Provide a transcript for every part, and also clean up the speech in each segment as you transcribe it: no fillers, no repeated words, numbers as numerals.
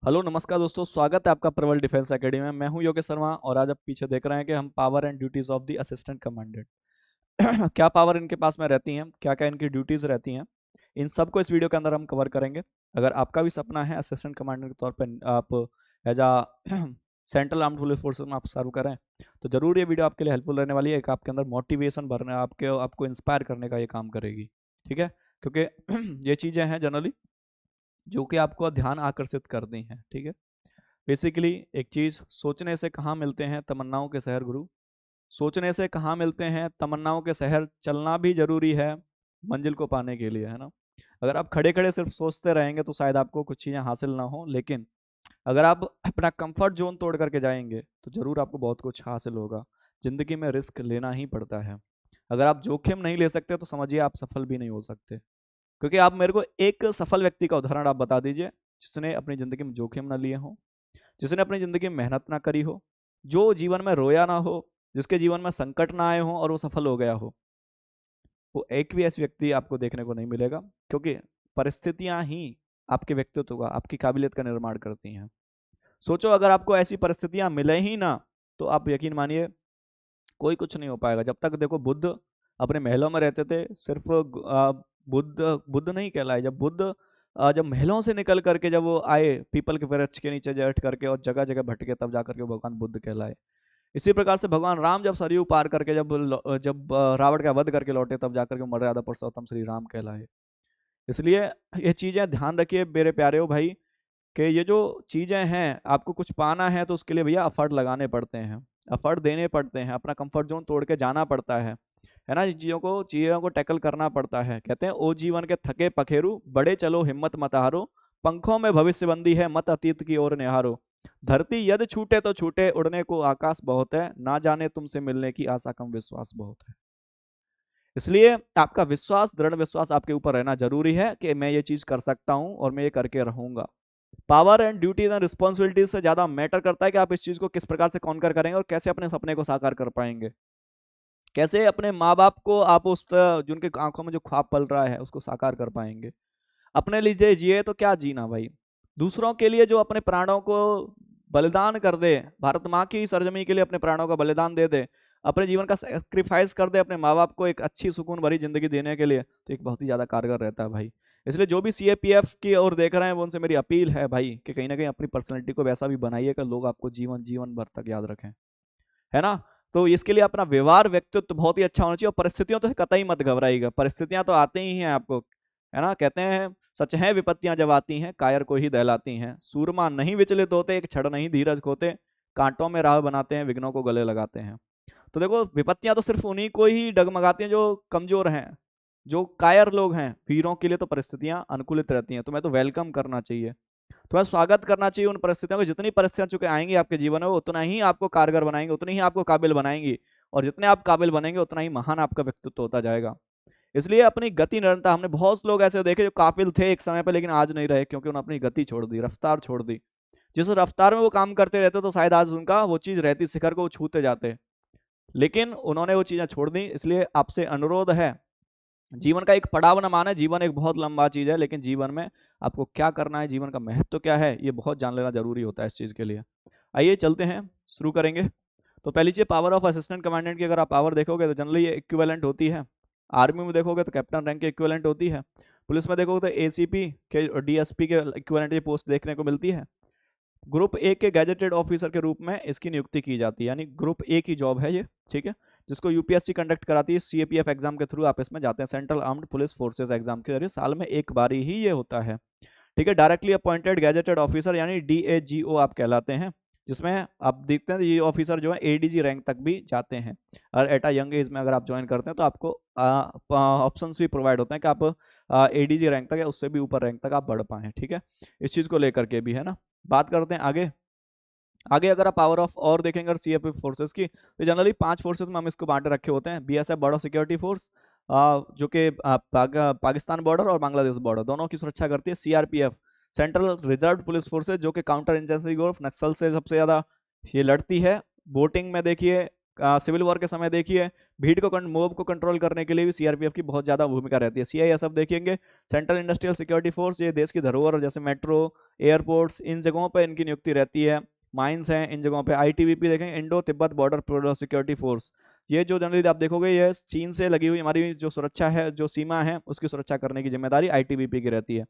Hello नमस्कार दोस्तों, स्वागत है आपका प्रबल डिफेंस एकेडमी में। मैं हूं योगेश शर्मा और आज आप पीछे देख रहे हैं कि हम power and duties of the assistant commandant क्या पावर इनके पास में रहती हैं, क्या क्या इनकी ड्यूटीज रहती हैं, इन सब को इस वीडियो के अंदर हम कवर करेंगे। अगर आपका भी सपना है असिस्टेंट कमांडेंट के तौर पर आप एज आ सेंट्रल आर्म्ड पुलिस फोर्सेज में आप सर्व करें, तो जरूर ये वीडियो आपके लिए हेल्पफुल रहने वाली है। एक आपके अंदर मोटिवेशन भरने, आपको इंस्पायर करने का ये काम करेगी। ठीक है, क्योंकि ये चीज़ें हैं जनरली जो कि आपको ध्यान आकर्षित करती हैं। ठीक है, बेसिकली एक चीज, सोचने से कहाँ मिलते हैं तमन्नाओं के शहर गुरु। सोचने से कहाँ मिलते हैं तमन्नाओं के शहर, चलना भी जरूरी है मंजिल को पाने के लिए, है ना। अगर आप खड़े खड़े सिर्फ सोचते रहेंगे तो शायद आपको कुछ चीजें हासिल ना हो, लेकिन अगर आप अपना कंफर्ट जोन तोड़ करके जाएंगे तो जरूर आपको बहुत कुछ हासिल होगा। जिंदगी में रिस्क लेना ही पड़ता है। अगर आप जोखिम नहीं ले सकते तो समझिए आप सफल भी नहीं हो सकते। क्योंकि आप मेरे को एक सफल व्यक्ति का उदाहरण आप बता दीजिए जिसने अपनी जिंदगी में जोखिम ना लिए हो, जिसने अपनी जिंदगी में मेहनत ना करी हो, जो जीवन में रोया ना हो, जिसके जीवन में संकट ना आए हो और वो सफल हो गया हो। वो एक भी ऐसी व्यक्ति आपको देखने को नहीं मिलेगा, क्योंकि परिस्थितियां ही आपके व्यक्तित्व का, आपकी काबिलियत का निर्माण करती हैं। सोचो अगर आपको ऐसी परिस्थितियां मिले ही ना, तो आप यकीन मानिए कोई कुछ नहीं हो पाएगा। जब तक देखो बुद्ध अपने महलों में रहते थे, सिर्फ बुद्ध बुद्ध नहीं कहलाए। जब बुद्ध जब महलों से निकल करके जब वो आए पीपल के वृक्ष के नीचे बैठ करके और जगह जगह भटके, तब जाकर के वो भगवान बुद्ध कहलाए। इसी प्रकार से भगवान राम जब सरयू पार करके जब रावण का वध करके लौटे, तब जाकर के मर्यादा पुरुषोत्तम श्री राम कहलाए। इसलिए ये चीजें ध्यान रखिए मेरे प्यारे हो भाई, कि ये जो चीजें हैं आपको कुछ पाना है तो उसके लिए भैया एफर्ट लगाने पड़ते हैं, एफर्ट देने पड़ते हैं, अपना कंफर्ट जोन तोड़ के जाना पड़ता है ना। चीजों को टैकल करना पड़ता है। कहते हैं ओ जीवन के थके पखेरु, बड़े चलो हिम्मत मत हारो, पंखों में भविष्यबंदी है मत अतीत की ओर निहारो, धरती यदि छूटे तो छूटे, उड़ने को आकाश बहुत है, ना जाने तुमसे मिलने की आशा कम विश्वास बहुत है। इसलिए आपका विश्वास, दृढ़ विश्वास आपके ऊपर रहना जरूरी है कि मैं ये चीज कर सकता हूं और मैं ये करके रहूंगा। Power and duties and responsibilities से ज्यादा मैटर करता है कि आप इस चीज को किस प्रकार से कॉन्कर करेंगे और कैसे अपने सपने को साकार कर पाएंगे। कैसे अपने माँ बाप को आप जिनके आंखों में जो ख्वाब पल रहा है उसको साकार कर पाएंगे। अपने लिए जिए तो क्या जीना भाई, दूसरों के लिए जो अपने प्राणों को बलिदान कर दे, भारत माँ की सरजमी के लिए अपने प्राणों का बलिदान दे दे, अपने जीवन का सेक्रीफाइस कर दे अपने माँ बाप को एक अच्छी सुकून भरी जिंदगी देने के लिए, तो एक बहुत ही ज्यादा कारगर रहता है भाई। इसलिए जो भी सीएपीएफ की ओर देख रहे हैं वो उनसे मेरी अपील है भाई कि कहीं ना कहीं अपनी पर्सनैलिटी को वैसा भी बनाइए कि लोग आपको जीवन जीवन भर तक याद रखें, है ना। तो इसके लिए अपना व्यवहार, व्यक्तित्व बहुत ही अच्छा होना चाहिए और परिस्थितियों तो कतई मत घबराइएगा, परिस्थितियां तो आती ही हैं आपको, है ना। कहते हैं सच है विपत्तियां जब आती हैं कायर को ही दहलाती हैं, सूरमा नहीं विचलित होते, एक क्षण नहीं धीरज खोते, कांटों में राह बनाते हैं विघ्नों को गले लगाते हैं। तो देखो विपत्तियां तो सिर्फ उन्हीं को ही डगमगाती हैं जो कमजोर हैं, जो कायर लोग हैं। वीरों के लिए तो परिस्थितियां अनुकूलित रहती हैं, तुम्हें तो वेलकम करना चाहिए, तुम्हें स्वागत करना चाहिए उन परिस्थितियों को। जितनी परिस्थितियां चुके आएंगी आपके जीवन में वो उतना ही आपको कारगर बनाएंगे, उतनी ही आपको काबिल बनाएंगी, और जितने आप काबिल बनेंगे उतना ही महान आपका व्यक्तित्व होता जाएगा। इसलिए अपनी गति निरंतर, हमने बहुत लोग ऐसे देखे जो काबिल थे एक समय पर लेकिन आज नहीं रहे, क्योंकि उन्होंने अपनी गति छोड़ दी, रफ्तार छोड़ दी। जिस रफ्तार में वो काम करते रहते तो शायद आज उनका वो चीज रहती, शिखर को वो छूते जाते, लेकिन उन्होंने वो चीजें छोड़ दी। इसलिए आपसे अनुरोध है, जीवन का एक पड़ाव न माने, जीवन एक बहुत लंबा चीज है, लेकिन जीवन में आपको क्या करना है, जीवन का महत्व क्या है, ये बहुत जान लेना जरूरी होता है इस चीज के लिए। आइए चलते हैं, शुरू करेंगे। तो पहली चीज, पावर ऑफ असिस्टेंट कमांडेंट की अगर आप पावर देखोगे तो जनरली ये इक्विवेलेंट होती है। आर्मी में देखोगे तो कैप्टन रैंक के इक्विवेलेंट होती है। पुलिस में देखोगे तो एसीपी के और डीएसपी के इक्विवेलेंट की पोस्ट देखने को मिलती है। ग्रुप ए के गैजेटेड ऑफिसर के रूप में इसकी नियुक्ति की जाती है, यानी ग्रुप ए की जॉब है ये, ठीक है, जिसको यूपीएससी कंडक्ट कराती है। सीएपीएफ एग्जाम के थ्रू आप इसमें जाते हैं, central armed police forces exam के जरिए, साल में एक बार ही ये होता है, ठीक है। डायरेक्टली अपॉइंटेड गैजेटेड ऑफिसर यानी डीएजीओ आप कहलाते हैं, जिसमें आप देखते हैं ये ऑफिसर जो है एडीजी रैंक तक भी जाते हैं। और एट अ यंग एज में अगर आप ज्वाइन करते हैं तो आपको ऑप्शंस भी प्रोवाइड होते हैं कि आप एडीजी रैंक तक या उससे भी ऊपर रैंक तक आप बढ़ पाएं, ठीक है। इस चीज को लेकर के भी, है ना। बात करते हैं आगे। आगे अगर आप पावर ऑफ और देखेंगे अगर सीएपीएफ फोर्सेस की, तो जनरली 5 फोर्सेस में हम इसको बांटे रखे होते हैं। बीएसएफ बॉर्डर सिक्योरिटी फोर्स, जो कि पाकिस्तान बॉर्डर और बांग्लादेश बॉर्डर दोनों की सुरक्षा करती है। CRPF central reserve police forces, जो कि काउंटर इंजेंसी ग्रुप, नक्सल से सबसे ज्यादा ये लड़ती है। वोटिंग में देखिए सिविल वॉर के समय देखिए भीड़ को मोब को कंट्रोल करने के लिए भी सीआरपीएफ की बहुत ज्यादा भूमिका रहती है। सीआईएसएफ देखेंगे सेंट्रल इंडस्ट्रियल सिक्योरिटी फोर्स, ये देश की धरोहर जैसे मेट्रो, एयरपोर्ट्स, इन जगहों पर इनकी नियुक्ति रहती है। माइंस हैं इन जगहों पे। आईटीबीपी देखेंगे Indo Tibet border security force, ये जो जनरली आप देखोगे ये चीन से लगी हुई हमारी जो सुरक्षा है, जो सीमा है, उसकी सुरक्षा करने की जिम्मेदारी आईटीबीपी की रहती है।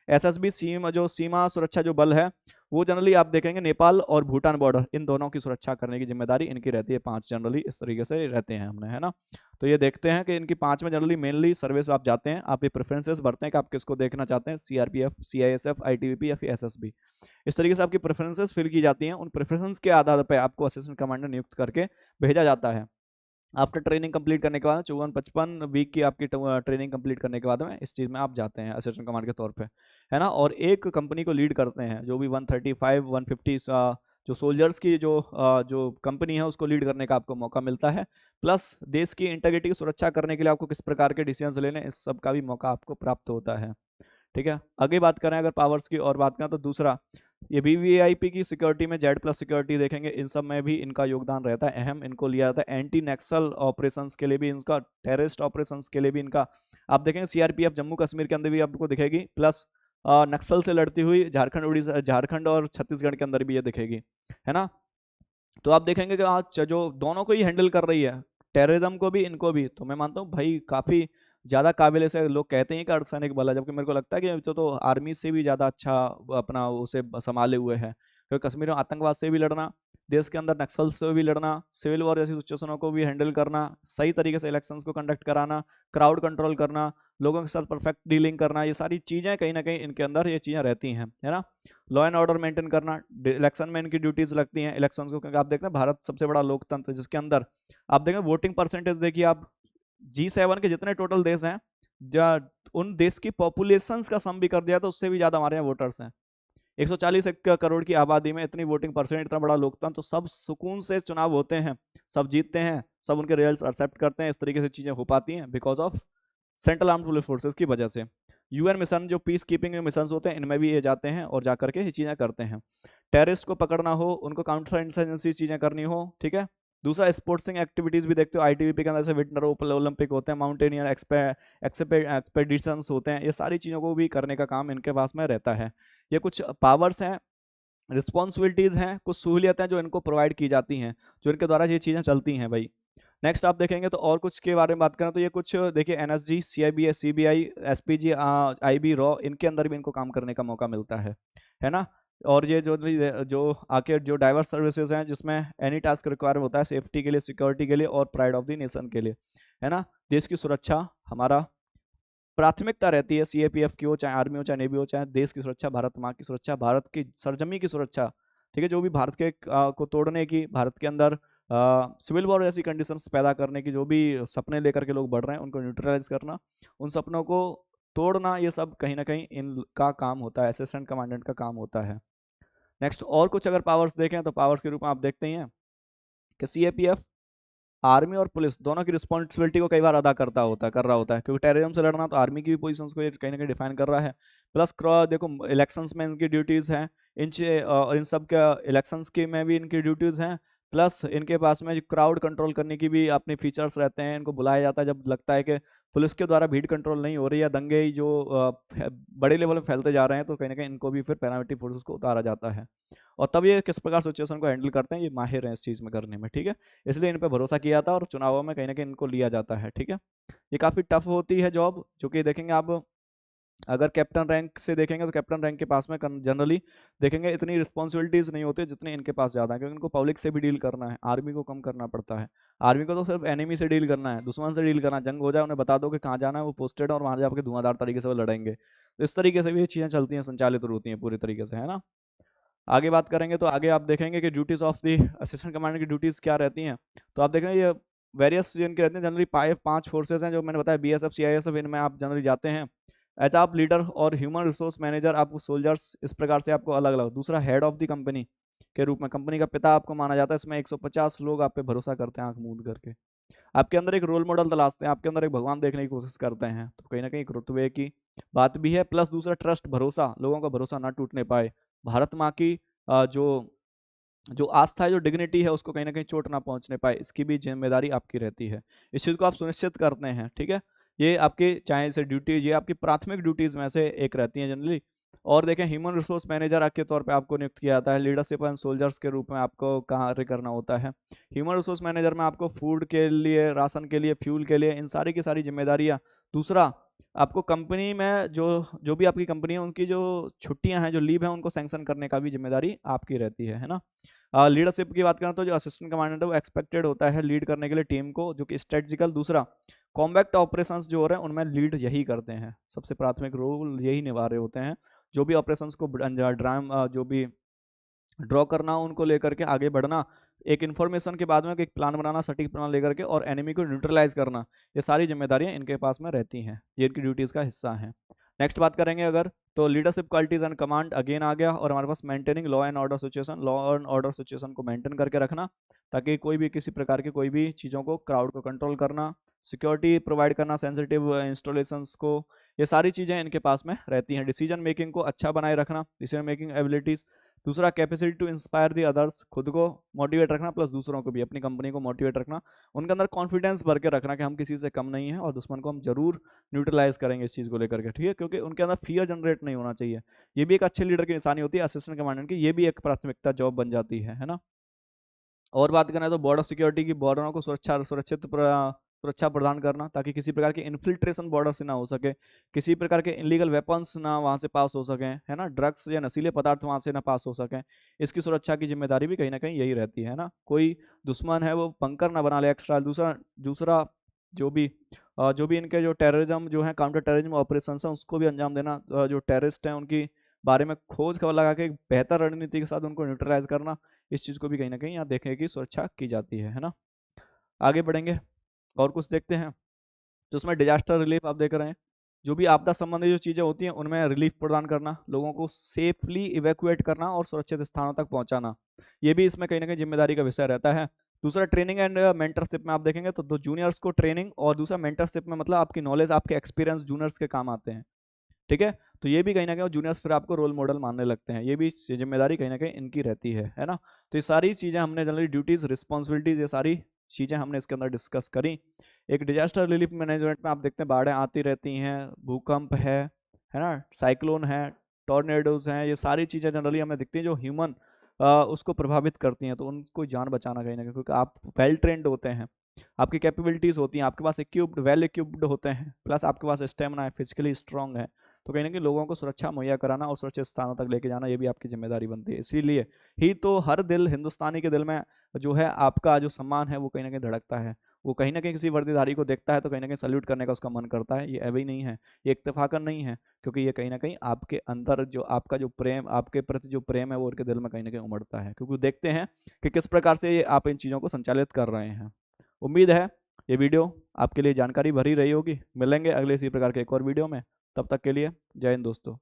एसएसबी सीमा सुरक्षा जो बल है वो जनरली आप देखेंगे नेपाल और भूटान बॉर्डर, इन दोनों की सुरक्षा करने की जिम्मेदारी इनकी रहती है। 5 जनरली इस तरीके से रहते हैं हमने, है ना। तो ये देखते हैं कि इनकी 5 में जनरली मेनली सर्विस आप जाते हैं, आप ये प्रेफरेंसेस भरते हैं कि आप किसको देखना चाहते हैं, सीआरपीएफ, सीआईएसएफ, आईटीबीपी या फिर एसएसबी। इस तरीके से आपकी प्रेफरेंसेस फिल की जाती हैं। उन प्रेफरेंस के आधार पर आपको असिस्टेंट कमांडर नियुक्त करके भेजा जाता है। आफ्टर ट्रेनिंग कंप्लीट करने के बाद 54-55 वीक की आपकी ट्रेनिंग कंप्लीट करने के बाद में इस चीज़ में आप जाते हैं असिस्टेंट कमांडर के तौर पे, है ना। और एक कंपनी को लीड करते हैं, जो भी 135 150 जो सोल्जर्स की जो कंपनी है उसको लीड करने का आपको मौका मिलता है। प्लस देश की इंटीग्रिटी की सुरक्षा करने के लिए आपको किस प्रकार के डिसीजन लेने, इस सब का भी मौका आपको प्राप्त होता है। ठीक है, आगे बात करें अगर पावर्स की और बात करें तो दूसरा ये वीवीआईपी की सिक्योरिटी में जेड प्लस सिक्योरिटी देखेंगे, इन सब में भी इनका योगदान रहता है अहम। इनको लिया जाता है एंटी नक्सल ऑपरेशंस के लिए भी इनका, टेररिस्ट ऑपरेशंस के लिए भी इनका। आप देखेंगे सीआरपीएफ जम्मू कश्मीर के अंदर भी आपको दिखेगी, प्लस नक्सल से लड़ती हुई झारखंड, उड़ीसा, झारखंड और छत्तीसगढ़ के अंदर भी ये दिखेगी, है ना। तो आप देखेंगे कि आज जो दोनों को ही हैंडल कर रही है, टेररिज्म को भी इनको भी, तो मैं मानता हूँ भाई काफी ज्यादा काबिल से। लोग कहते हैं कि अर्धसैनिक बल है, जबकि मेरे को लगता है कि तो आर्मी से भी ज्यादा अच्छा अपना उसे संभाले हुए है, क्योंकि कश्मीर में आतंकवाद से भी लड़ना, देश के अंदर नक्सल से भी लड़ना, सिविल वॉर जैसी सिचुएशनों को भी हैंडल करना, सही तरीके से इलेक्शंस को कंडक्ट कराना, क्राउड कंट्रोल करना, लोगों के साथ परफेक्ट डीलिंग करना, ये सारी चीजें कहीं ना कहीं इनके अंदर ये चीजें रहती हैं, है ना। लॉ एंड ऑर्डर मेंटेन करना, इलेक्शन में इनकी ड्यूटीज लगती हैं इलेक्शंस को, क्योंकि आप देखते हैं भारत सबसे बड़ा लोकतंत्र जिसके अंदर आप देखें वोटिंग परसेंटेज देखिए आप, G7 के जितने टोटल देश हैं, उन देश की पॉपुलेशन का सम भी कर दिया तो उससे भी ज्यादा हमारे यहाँ वोटर्स हैं। 140 करोड़ की आबादी में इतनी वोटिंग परसेंट, इतना बड़ा लोकतंत्र, तो सब सुकून से चुनाव होते हैं, सब जीतते हैं, सब उनके रिजल्ट्स एक्सेप्ट करते हैं। इस तरीके से चीजें हो पाती हैं because of central armed police forces की वजह से। यूएन मिशन जो पीस कीपिंग मिशन होते हैं, इनमें भी ये जाते हैं और जाकर के ये चीजें करते हैं। टेररिस्ट को पकड़ना हो, उनको काउंटर इंसर्जेंसी चीजें करनी हो, ठीक है। दूसरा स्पोर्ट्सिंग एक्टिविटीज भी देखते हो, आईटीबीपी के अंदर से विंटर ओलंपिक होते हैं, माउंटेनियर एक्सपेडिशंस होते हैं, ये सारी चीज़ों को भी करने का काम इनके पास में रहता है। ये कुछ पावर्स हैं, रिस्पॉन्सिबिलिटीज हैं, कुछ सहूलियतें जो इनको प्रोवाइड की जाती हैं, जो इनके द्वारा ये चीज़ें चलती हैं भाई। नेक्स्ट आप देखेंगे तो और कुछ के बारे में बात करें तो ये कुछ देखिए NSG, CIB, CBI, SPG, IB, raw, इनके अंदर भी इनको काम करने का मौका मिलता है ना। और ये जो आके जो डाइवर्स सर्विसेज हैं, जिसमें एनी टास्क रिक्वायर होता है सेफ्टी के लिए, सिक्योरिटी के लिए और प्राइड ऑफ द नेशन के लिए, है ना। देश की सुरक्षा हमारा प्राथमिकता रहती है, सीएपीएफ की हो, चाहे आर्मी हो, चाहे नेवी हो, चाहे देश की सुरक्षा, भारत माँ की सुरक्षा, भारत की सरजमी की सुरक्षा, ठीक है। जो भी भारत के को तोड़ने की, भारत के अंदर सिविल वॉर जैसी कंडीशंस पैदा करने की जो भी सपने लेकर के लोग बढ़ रहे हैं, उनको न्यूट्रलाइज करना, उन सपनों को तोड़ना, ये सब कहीं ना कहीं इनका काम होता है, असिस्टेंट कमांडेंट का काम होता है। नेक्स्ट और कुछ अगर पावर्स देखें तो पावर्स के रूप में आप देखते हैं कि सीएपीएफ आर्मी और पुलिस दोनों की रिस्पॉन्सिबिलिटी को कई बार अदा कर रहा होता है, क्योंकि टेररिज्म से लड़ना तो आर्मी की भी पोजीशंस को कहीं ना कहीं डिफाइन कर रहा है। प्लस देखो इलेक्शंस में इनकी ड्यूटीज हैं, इन सब के इलेक्शंस की में भी इनकी ड्यूटीज हैं। प्लस इनके पास में क्राउड कंट्रोल करने की भी अपने फीचर्स रहते हैं, इनको बुलाया जाता है जब लगता है कि पुलिस के द्वारा भीड़ कंट्रोल नहीं हो रही है, दंगे जो बड़े लेवल में फैलते जा रहे हैं, तो कहीं ना कहीं इनको भी फिर पैरामिलिट्री फोर्सेस को उतारा जाता है। और तब ये किस प्रकार सिचुएशन को हैंडल करते हैं, ये माहिर हैं इस चीज़ में करने में, ठीक है। इसलिए इन पर भरोसा किया जाता है और चुनावों में कहीं ना कहीं इनको लिया जाता है, ठीक है। ये काफ़ी टफ होती है जॉब, जो कि देखेंगे आप अगर कैप्टन रैंक से देखेंगे तो कैप्टन रैंक के पास में जनरली देखेंगे इतनी रिस्पॉन्सिबिलिटीज नहीं होती जितनी इनके पास ज़्यादा है, क्योंकि इनको पब्लिक से भी डील करना है, आर्मी को कम करना पड़ता है। आर्मी को तो सिर्फ एनिमी से डील करना है, दुश्मन से डील करना है, जंग हो जाए उन्हें बता दो कि कहाँ जाना है, वो पोस्टेड है और वहाँ जाकर धुआंधार तरीके से वो लड़ेंगे। तो इस तरीके से भी ये चीज़ें चलती हैं, संचालित होती हैं पूरी तरीके से, है ना। आगे बात करेंगे तो आगे आप देखेंगे कि duties of the assistant commander की ड्यूटीज क्या रहती हैं। तो आप देखेंगे ये वेरियस जिनके रहते हैं, जनरली 5 फोर्सेज हैं जो मैंने बताया, बीएसएफ, सीआईएसएफ, इनमें आप जनरली जाते हैं एज आप लीडर और ह्यूमन रिसोर्स मैनेजर, आपको सोल्जर्स इस प्रकार से आपको अलग अलग। दूसरा हेड ऑफ द कंपनी के रूप में, कंपनी का पिता आपको माना जाता है, इसमें 150 लोग आप पे भरोसा करते हैं आंख मूंद करके, आपके अंदर एक रोल मॉडल तलाशते हैं, आपके अंदर एक भगवान देखने की कोशिश करते हैं, तो कहीं ना कहीं एक रुतबे की बात भी है। प्लस दूसरा ट्रस्ट, भरोसा, लोगों का भरोसा ना टूटने पाए, भारत माँ की जो जो आस्था है, जो डिग्निटी है, उसको कहीं ना कहीं चोट ना पहुंचने पाए, इसकी भी जिम्मेदारी आपकी रहती है। इस चीज़ को आप सुनिश्चित करते हैं, ठीक है। ये आपकी चाहे से ड्यूटीज, ये आपकी प्राथमिक ड्यूटीज में से एक रहती है जनरली। और देखें, ह्यूमन रिसोर्स मैनेजर के तौर पे आपको नियुक्त किया जाता है, लीडरशिप एंड सोल्जर्स के रूप में आपको कार्य करना होता है। ह्यूमन रिसोर्स मैनेजर में आपको फूड के लिए, राशन के लिए, फ्यूल के लिए, इन सारी की सारी जिम्मेदारियाँ। दूसरा, आपको कंपनी में जो जो भी आपकी कंपनी है, उनकी जो छुट्टियां हैं, जो लीव है, उनको सैंक्शन करने का भी जिम्मेदारी आपकी रहती है ना। लीडरशिप की बात करें तो जो असिस्टेंट कमांडेंट है वो एक्सपेक्टेड होता है लीड करने के लिए टीम को, जो कि स्ट्रेटजिकल। दूसरा, कॉम्बैक्ट ऑपरेशंस जो हो रहे हैं उनमें लीड यही करते हैं, सबसे प्राथमिक रोल यही निभा रहे होते हैं। जो भी ऑपरेशंस को जो भी ड्रॉ करना, उनको लेकर के आगे बढ़ना, एक इन्फॉर्मेशन के बाद में एक प्लान बनाना, सटीक प्लान लेकर के, और एनिमी को न्यूट्रलाइज करना, ये सारी जिम्मेदारियां इनके पास में रहती हैं, ये इनकी ड्यूटीज का हिस्सा है। नेक्स्ट बात करेंगे अगर, तो leadership qualities and command again आ गया, और हमारे पास maintaining law and order situation, law and order situation को मेंटेन करके रखना, ताकि कोई भी किसी प्रकार की कोई भी चीज़ों को, क्राउड को कंट्रोल करना, सिक्योरिटी प्रोवाइड करना, सेंसिटिव इंस्टॉलेशंस को, ये सारी चीज़ें इनके पास में रहती हैं। डिसीजन मेकिंग को अच्छा बनाए रखना, डिसीजन मेकिंग एबिलिटीज़। दूसरा, capacity to inspire the others, खुद को मोटिवेट रखना, प्लस दूसरों को भी, अपनी कंपनी को मोटिवेट रखना, उनके अंदर कॉन्फिडेंस भर के रखना कि हम किसी से कम नहीं है, और दुश्मन को हम जरूर न्यूट्रलाइज करेंगे इस चीज़ को लेकर के, ठीक है, क्योंकि उनके अंदर फियर जनरेट नहीं होना चाहिए। ये भी एक अच्छे लीडर की निशानी होती है, असिस्टेंट कमांडेंट की, ये भी एक प्राथमिकता जॉब बन जाती है ना। और बात करें तो बॉर्डर सिक्योरिटी की, बॉर्डरों को सुरक्षा प्रदान करना, ताकि किसी प्रकार की इन्फिल्ट्रेशन बॉर्डर से ना हो सके, किसी प्रकार के इलीगल वेपन्स ना वहाँ से पास हो सकें, है ना, ड्रग्स या नशीले पदार्थ वहाँ से ना पास हो सकें, इसकी सुरक्षा की जिम्मेदारी भी कहीं ना कहीं यही रहती है ना। कोई दुश्मन है वो पंकर ना बना ले एक्स्ट्रा। दूसरा दूसरा जो भी इनके जो टेररिज्म जो है, काउंटर टेररिज्म ऑपरेशन है, उसको भी अंजाम देना, जो टेररिस्ट हैं उनकी बारे में खोज खबर लगा के बेहतर रणनीति के साथ उनको न्यूट्रलाइज करना, इस चीज़ को भी कहीं ना कहीं यहाँ देखने की सुरक्षा की जाती है ना। आगे बढ़ेंगे और कुछ देखते हैं, तो उसमें डिजास्टर रिलीफ आप देख रहे हैं, जो भी आपदा संबंधी जो चीज़ें होती हैं उनमें रिलीफ प्रदान करना, लोगों को सेफली इवैक्यूएट करना और सुरक्षित स्थानों तक पहुंचाना, ये भी इसमें कहीं ना कहीं जिम्मेदारी का विषय रहता है। दूसरा, ट्रेनिंग एंड मेंटरशिप में आप देखेंगे तो दो जूनियर्स को ट्रेनिंग, और दूसरा मेंटरशिप में मतलब आपकी नॉलेज, आपके एक्सपीरियंस जूनियर्स के काम आते हैं, ठीक है। तो ये भी कहीं ना कहीं जूनियर्स फिर आपको रोल मॉडल मानने लगते हैं, ये भी जिम्मेदारी कहीं ना कहीं इनकी रहती है ना। तो ये सारी चीज़ें हमने जनरली ड्यूटीज, रिस्पॉन्सिबिलिटीज, ये सारी चीज़ें हमने इसके अंदर डिस्कस करी। एक डिजास्टर रिलीफ मैनेजमेंट में आप देखते हैं बाढ़ें आती रहती हैं, भूकंप है ना, साइक्लोन है, टॉर्नेडोज हैं, ये सारी चीज़ें जनरली हमें दिखती हैं जो ह्यूमन उसको प्रभावित करती हैं, तो उनको जान बचाना कहीं ना कहीं, क्योंकि आप वेल ट्रेंड होते हैं, आपकी कैपेबिलिटीज़ होती हैं, आपके पास इक्विप्ड, वेल इक्विप्ड होते हैं, प्लस आपके पास स्टेमिना है, फिजिकली स्ट्रांग है, तो कहीं ना कहीं लोगों को सुरक्षा मुहैया कराना और सुरक्षित स्थानों तक लेके जाना, ये भी आपकी जिम्मेदारी बनती है। इसीलिए ही तो हर दिल, हिंदुस्तानी के दिल में जो है आपका जो सम्मान है वो कहीं ना कहीं धड़कता है, वो कहीं ना कहीं किसी वर्दीधारी को देखता है तो कहीं ना कहीं सल्यूट करने का उसका मन करता है। ये ऐसे ही नहीं है, ये इत्तेफाकन नहीं है, क्योंकि ये कहीं ना कहीं आपके अंदर जो आपका जो प्रेम, आपके प्रति जो प्रेम है वो उनके दिल में कहीं ना कहीं उमड़ता है, क्योंकि देखते हैं कि किस प्रकार से ये आप इन चीज़ों को संचालित कर रहे हैं। उम्मीद है ये वीडियो आपके लिए जानकारी भरी रही होगी। मिलेंगे अगले इसी प्रकार के एक और वीडियो में, तब तक के लिए जय हिंद दोस्तों।